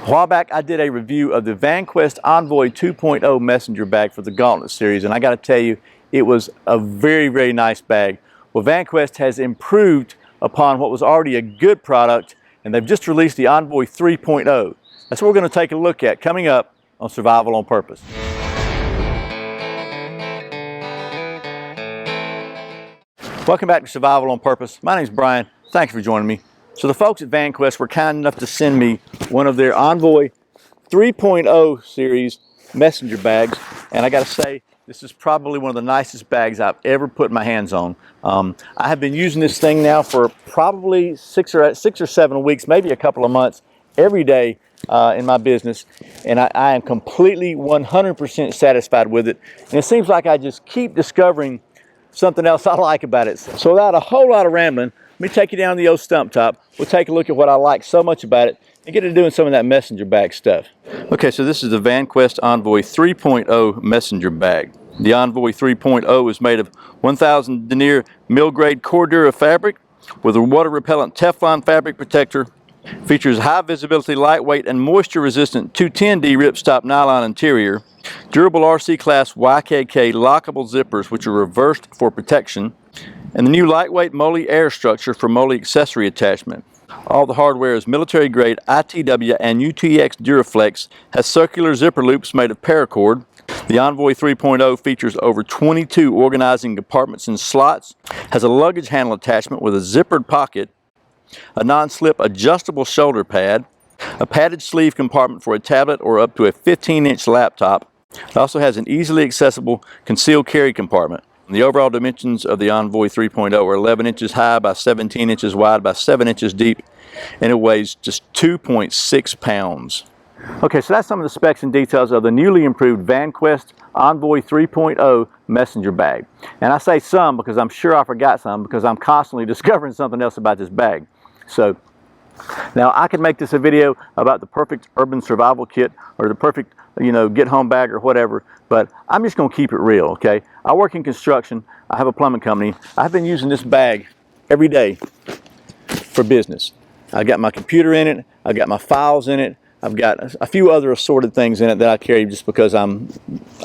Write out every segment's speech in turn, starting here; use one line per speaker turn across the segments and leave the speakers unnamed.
A while back I did a review of the Vanquest Envoy 2.0 messenger bag for the Gauntlet series, and I got to tell you, it was a very nice bag. Well, Vanquest has improved upon what was already a good product, and they've just released the Envoy 3.0. That's what we're going to take a look at coming up on Survival on Purpose. Welcome back to Survival on Purpose. My name is Brian. Thanks for joining me. So the folks at Vanquest were kind enough to send me one of their Envoy 3.0 series messenger bags, and I got to say, this is probably one of the nicest bags I've ever put my hands on. I have been using this thing now for probably six or 7 weeks, maybe a couple of months, every day in my business, and I am completely 100% satisfied with it. And it seems like I just keep discovering something else I like about it. So without a whole lot of rambling, let me take you down the old stump top. We'll take a look at what I like so much about it and get into doing some of that messenger bag stuff. Okay, so this is the Vanquest Envoy 3.0 messenger bag. The Envoy 3.0 is made of 1000 denier mill-grade Cordura fabric with a water-repellent Teflon fabric protector. Features high visibility, lightweight, and moisture-resistant 210D ripstop nylon interior. Durable RC class YKK lockable zippers which are reversed for protection. And the new lightweight Molière structure for Molière accessory attachment. All the hardware is military grade ITW and UTX Duraflex, has circular zipper loops made of paracord. The Envoy 3.0 features over 22 organizing compartments and slots, has a luggage handle attachment with a zippered pocket, a non-slip adjustable shoulder pad, a padded sleeve compartment for a tablet or up to a 15-inch laptop. It also has an easily accessible concealed carry compartment. The overall dimensions of the Envoy 3.0 are 11 inches high by 17 inches wide by 7 inches deep, and it weighs just 2.6 pounds. Okay, so that's some of the specs and details of the newly improved Vanquest Envoy 3.0 messenger bag. And I say some because I'm sure I forgot some, because I'm constantly discovering something else about this bag. So now I could make this a video about the perfect urban survival kit or the perfect, get home bag or whatever, but I'm just going to keep it real, okay? I work in construction. I have a plumbing company. I've been using this bag every day for business. I got my computer in it. I got my files in it. I've got a few other assorted things in it that I carry just because I'm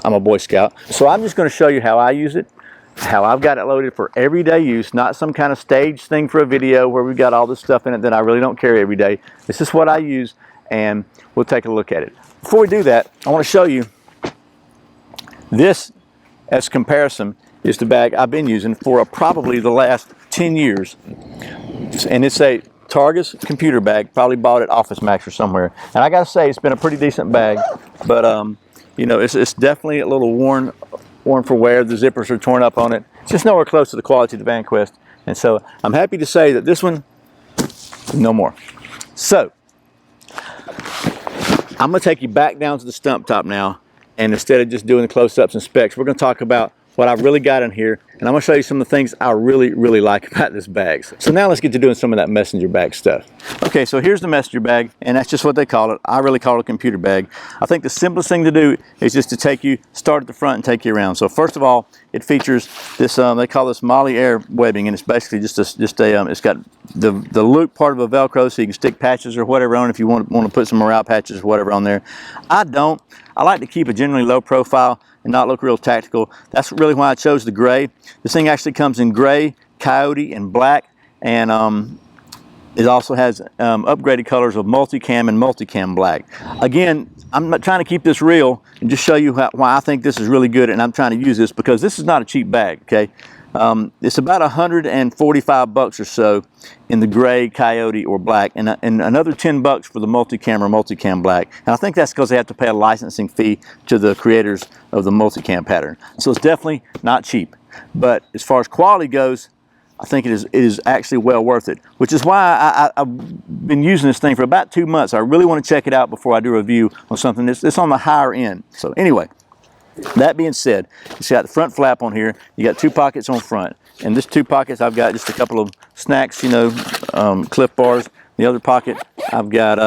a Boy Scout. So I'm just going to show you how I use it, how I've got it loaded for everyday use, not some kind of staged thing for a video where we've got all this stuff in it that I really don't carry every day. This is what I use, and we'll take a look at it. Before we do that, I want to show you this as comparison is the bag I've been using for probably the last 10 years. And it's a Targus computer bag, probably bought at Office Max or somewhere. And I gotta say, it's been a pretty decent bag, but it's definitely a little worn for wear. The zippers are torn up on it. It's just nowhere close to the quality of the Vanquest. And so I'm happy to say that this one, no more. So I'm gonna take you back down to the stump top now, and instead of just doing the close-ups and specs, we're gonna talk about what I've really got in here, and I'm gonna show you some of the things I really like about this bag. So now let's get to doing some of that messenger bag stuff. Okay, so here's the messenger bag, and that's just what they call it. I really call it a computer bag. I think the simplest thing to do is just to start at the front and take you around. So first of all, it features this, they call this Molière webbing, and it's basically it's got the loop part of a Velcro so you can stick patches or whatever on if you want to put some morale patches or whatever on there. I like to keep a generally low profile and not look real tactical. That's really why I chose the gray. This thing actually comes in gray, coyote, and black, and it also has upgraded colors of multicam and multicam black. Again, I'm not trying to keep this real and just show you why I think this is really good, and I'm trying to use this because this is not a cheap bag, okay? It's about $145 or so in the gray, coyote, or black, and another $10 for the multicam or multicam black. And I think that's because they have to pay a licensing fee to the creators of the multicam pattern. So it's definitely not cheap. But as far as quality goes, I think it is actually well worth it, which is why I've been using this thing for about 2 months. I really want to check it out before I do a review on something that's on the higher end. So anyway, that being said, it's got the front flap on here. You got 2 pockets on front. And this 2 pockets, I've got just a couple of snacks, Cliff Bars. The other pocket, I've got,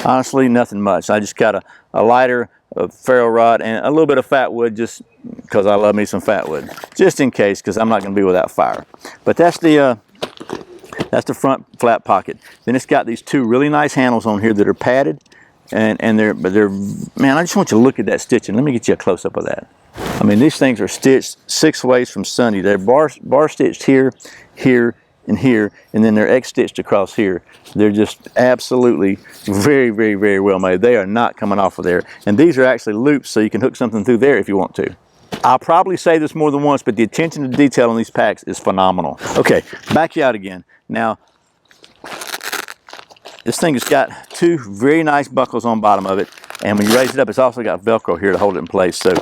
honestly, nothing much. I just got a lighter, a ferro rod, and a little bit of fat wood just because I love me some fat wood. Just in case, because I'm not going to be without fire. But that's the front flap pocket. Then it's got these 2 really nice handles on here that are padded. and they're man, I just want you to look at that stitching. Let me get you a close-up of that. I mean, these things are stitched 6 ways from Sunday. They're bar stitched here, here, and here, and then they're X stitched across here. They're just absolutely very, very, very well made. They are not coming off of there. And these are actually loops, so you can hook something through there if you want to. I'll probably say this more than once, but the attention to detail on these packs is phenomenal. Okay, back you out again. Now, this thing has got 2 very nice buckles on bottom of it, and when you raise it up, it's also got Velcro here to hold it in place. So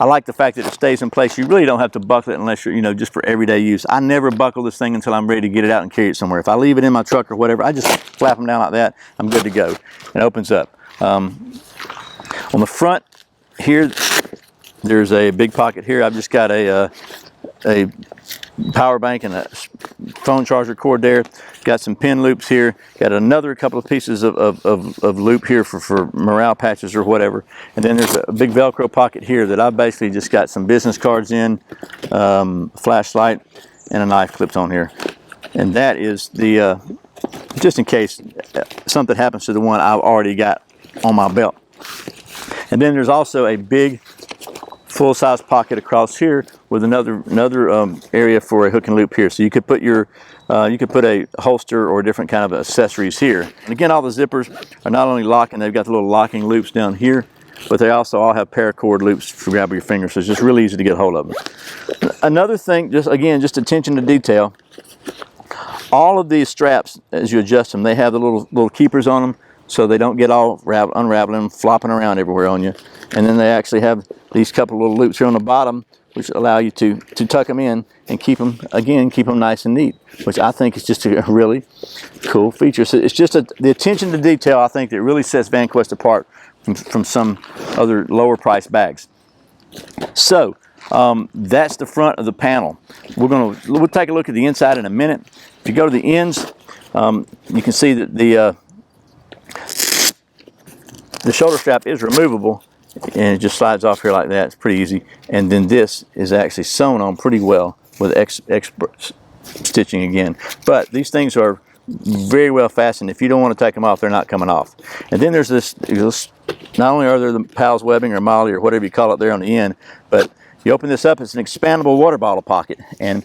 I like the fact that it stays in place. You really don't have to buckle it unless you're, you know, just for everyday use. I never buckle this thing until I'm ready to get it out and carry it somewhere. If I leave it in my truck or whatever, I just flap them down like that. I'm good to go. It opens up. On the front here, there's a big pocket here. I've just got a power bank and a phone charger cord there. Got some pin loops here. Got another couple of pieces of loop here for morale patches or whatever. And then there's a big Velcro pocket here that I basically just got some business cards in, flashlight, and a knife clipped on here. And that is the, just in case something happens to the one I've already got on my belt. And then there's also a big full-size pocket across here with another area for a hook and loop here. So you could put your a holster or different kind of accessories here. And again, all the zippers are not only locking, they've got the little locking loops down here, but they also all have paracord loops for grab your fingers. So it's just really easy to get a hold of them. Another thing, just attention to detail. All of these straps, as you adjust them, they have the little keepers on them, so they don't get all unraveling, flopping around everywhere on you. And then they actually have these couple little loops here on the bottom, which allow you to tuck them in and keep them nice and neat, which I think is just a really cool feature. So it's just the attention to detail, I think, that really sets Vanquest apart from some other lower priced bags. So that's the front of the panel. We'll take a look at the inside in a minute. If you go to the ends, you can see that the shoulder strap is removable, and it just slides off here like that. It's pretty easy. And then this is actually sewn on pretty well with expert stitching again. But these things are very well fastened. If you don't want to take them off, they're not coming off. And then there's this not only are there the Pals webbing or Molière or whatever you call it there on the end, but you open this up, it's an expandable water bottle pocket. And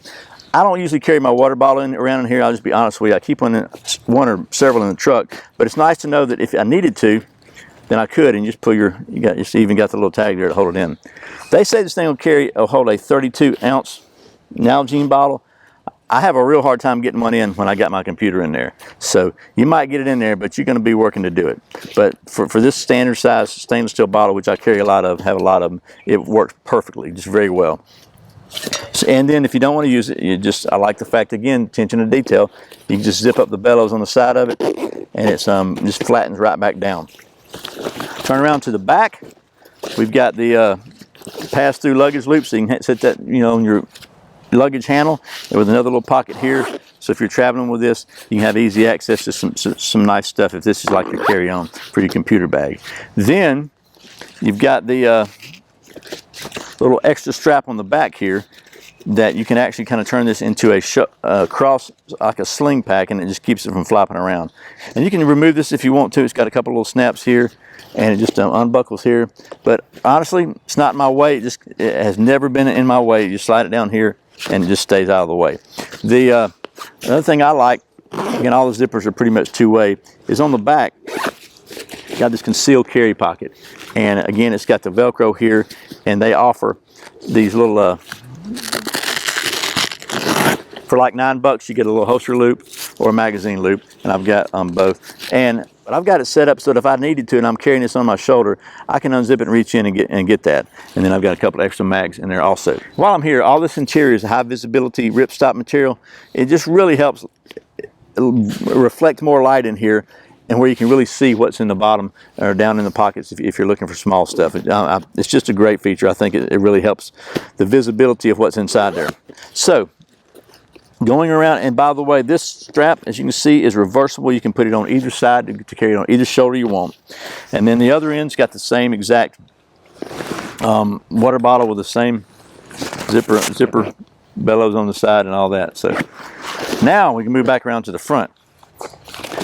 I don't usually carry my water bottle around in here. I'll just be honest with you. I keep one or several in the truck. But it's nice to know that if I needed to, then I could, and just pull you even got the little tag there to hold it in. They say this thing will hold a 32-ounce Nalgene bottle. I have a real hard time getting one in when I got my computer in there. So you might get it in there, but you're going to be working to do it. But for this standard size stainless steel bottle, which I carry a lot of, have a lot of them, it works perfectly, just very well. So, and then if you don't want to use it, I like the fact, again, attention to detail, you can just zip up the bellows on the side of it, and it's just flattens right back down. Turn around to the back, we've got the pass-through luggage loop, so you can set that on your luggage handle, and with another little pocket here. So if you're traveling with this, you can have easy access to some nice stuff if this is like your carry-on for your computer bag. Then you've got the little extra strap on the back here that you can actually kind of turn this into a cross, like a sling pack, and it just keeps it from flopping around. And you can remove this if you want to. It's got a couple little snaps here, and it just unbuckles here. But honestly, it's not in my way. It has never been in my way. You slide it down here, and it just stays out of the way. The another thing I like, again, all the zippers are pretty much two-way, is on the back, got this concealed carry pocket. And again, it's got the Velcro here, and they offer these little, for like $9, you get a little holster loop or a magazine loop, and I've got both. But I've got it set up so that if I needed to and I'm carrying this on my shoulder, I can unzip it and reach in and get that. And then I've got a couple extra mags in there also. While I'm here, all this interior is high visibility ripstop material. It just really helps reflect more light in here, and where you can really see what's in the bottom or down in the pockets if you're looking for small stuff. It's just a great feature. I think it really helps the visibility of what's inside there. So, going around, and by the way, this strap, as you can see, is reversible. You can put it on either side to carry it on either shoulder you want. And then the other end's got the same exact water bottle with the same zipper bellows on the side and all that. So now we can move back around to the front.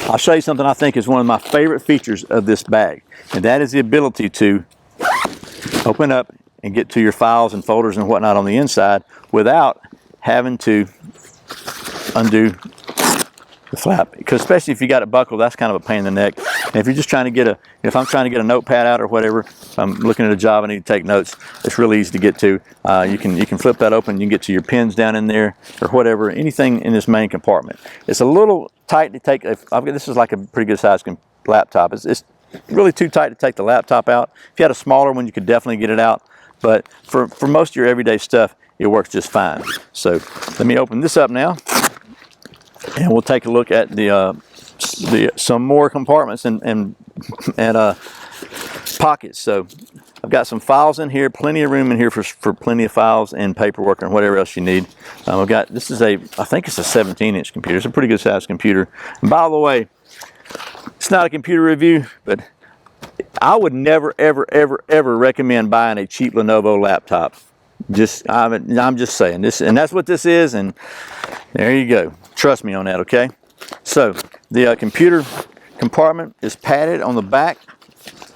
I'll show you something I think is one of my favorite features of this bag, and that is the ability to open up and get to your files and folders and whatnot on the inside without having to undo the flap, because especially if you got it buckled, that's kind of a pain in the neck. And if you're just trying to get if I'm trying to get a notepad out or whatever, if I'm looking at a job, I need to take notes, it's really easy to get to. You can flip that open, you can get to your pens down in there or whatever, anything in this main compartment. It's a little tight to take. This is like a pretty good sized laptop. It's really too tight to take the laptop out. If you had a smaller one, you could definitely get it out, but for most of your everyday stuff, it works just fine. So let me open this up now, and we'll take a look at some more compartments and pockets. So I've got some files in here, plenty of room in here for plenty of files and paperwork and whatever else you need. This is I think it's a 17-inch computer. It's a pretty good sized computer. And by the way, it's not a computer review, but I would never, ever, ever, ever recommend buying a cheap Lenovo laptop. I'm just saying this, and that's what this is, and there you go. Trust me on that, okay? So the computer compartment is padded on the back,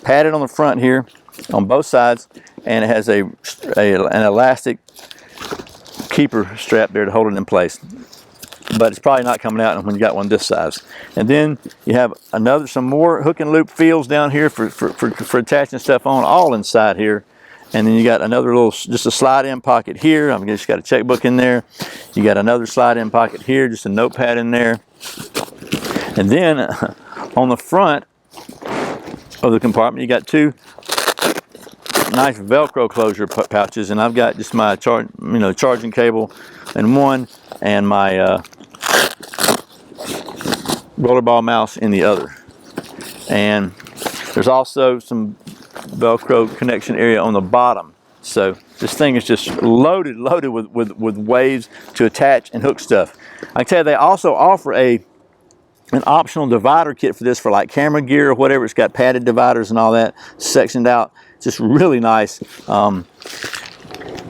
padded on the front here, on both sides, and it has an elastic keeper strap there to hold it in place. But it's probably not coming out when you got one this size. And then you have some more hook and loop feels down here for attaching stuff on, all inside here. And then you got another just a slide-in pocket here. I've just got a checkbook in there. You got another slide-in pocket here, just a notepad in there. And then on the front of the compartment, you got two nice Velcro closure pouches, and I've got just my charging cable in one, and my rollerball mouse in the other. And there's also some Velcro connection area on the bottom. So this thing is just loaded with ways to attach and hook stuff. I can tell you, they also offer an optional divider kit for this, for like camera gear or whatever. It's got padded dividers and all that sectioned out. Just really nice. All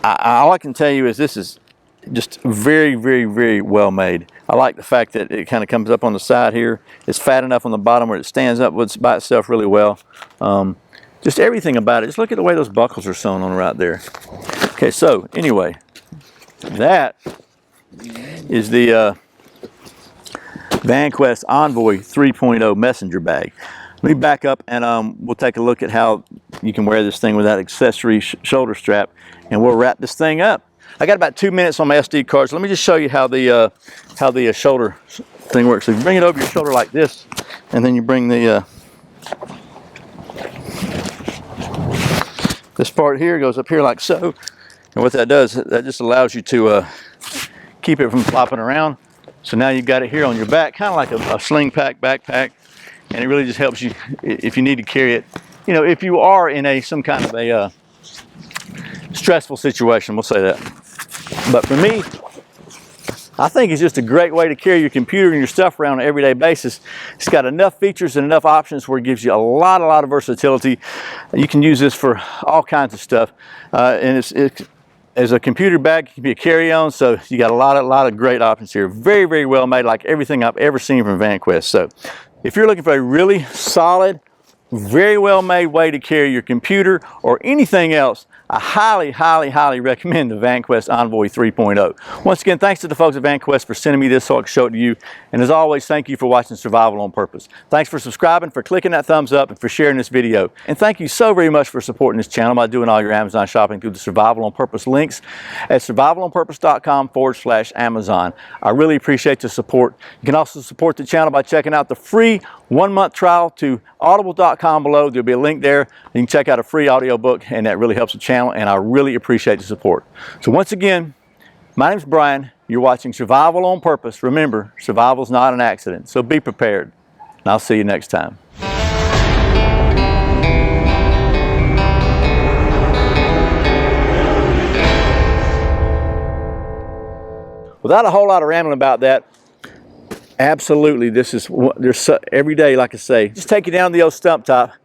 I can tell you is this is just very, very, very well made. I like the fact that it kind of comes up on the side here. It's fat enough on the bottom where it stands up by itself really well. Just everything about it. Just look at the way those buckles are sewn on right there. Okay, so anyway, that is the Vanquest Envoy 3.0 messenger bag. Let me back up, and we'll take a look at how you can wear this thing with that accessory shoulder strap, and we'll wrap this thing up. I got about 2 minutes on my SD card, so let me just show you how the shoulder thing works. So you bring it over your shoulder like this, and then you bring the this part here goes up here like so, and what that does, that just allows you to keep it from flopping around. So now you've got it here on your back, kind of like a sling pack backpack, and it really just helps you if you need to carry it. You know, if you are in some kind of a stressful situation, we'll say that. But for me, I think it's just a great way to carry your computer and your stuff around on an everyday basis. It's got enough features and enough options where it gives you a lot of versatility. You can use this for all kinds of stuff, and it's as a computer bag, it can be a carry-on, so you got a lot of great options here. Very, very well made, like everything I've ever seen from Vanquest. So if you're looking for a really solid, very well made way to carry your computer or anything else, I highly recommend the Vanquest Envoy 3.0. Once again, thanks to the folks at Vanquest for sending me this so I can show it to you. And as always, thank you for watching Survival on Purpose. Thanks for subscribing, for clicking that thumbs up, and for sharing this video. And thank you so very much for supporting this channel by doing all your Amazon shopping through the Survival on Purpose links at survivalonpurpose.com/Amazon. I really appreciate the support. You can also support the channel by checking out the free 1-month trial to audible.com below. There'll be a link there. You can check out a free audiobook, and that really helps the channel, and I really appreciate the support. So once again, my name's Brian. You're watching Survival on Purpose. Remember, survival's not an accident, so be prepared. And I'll see you next time. Without a whole lot of rambling about that, absolutely, this is every day, like I say, just take it down to the old stump top,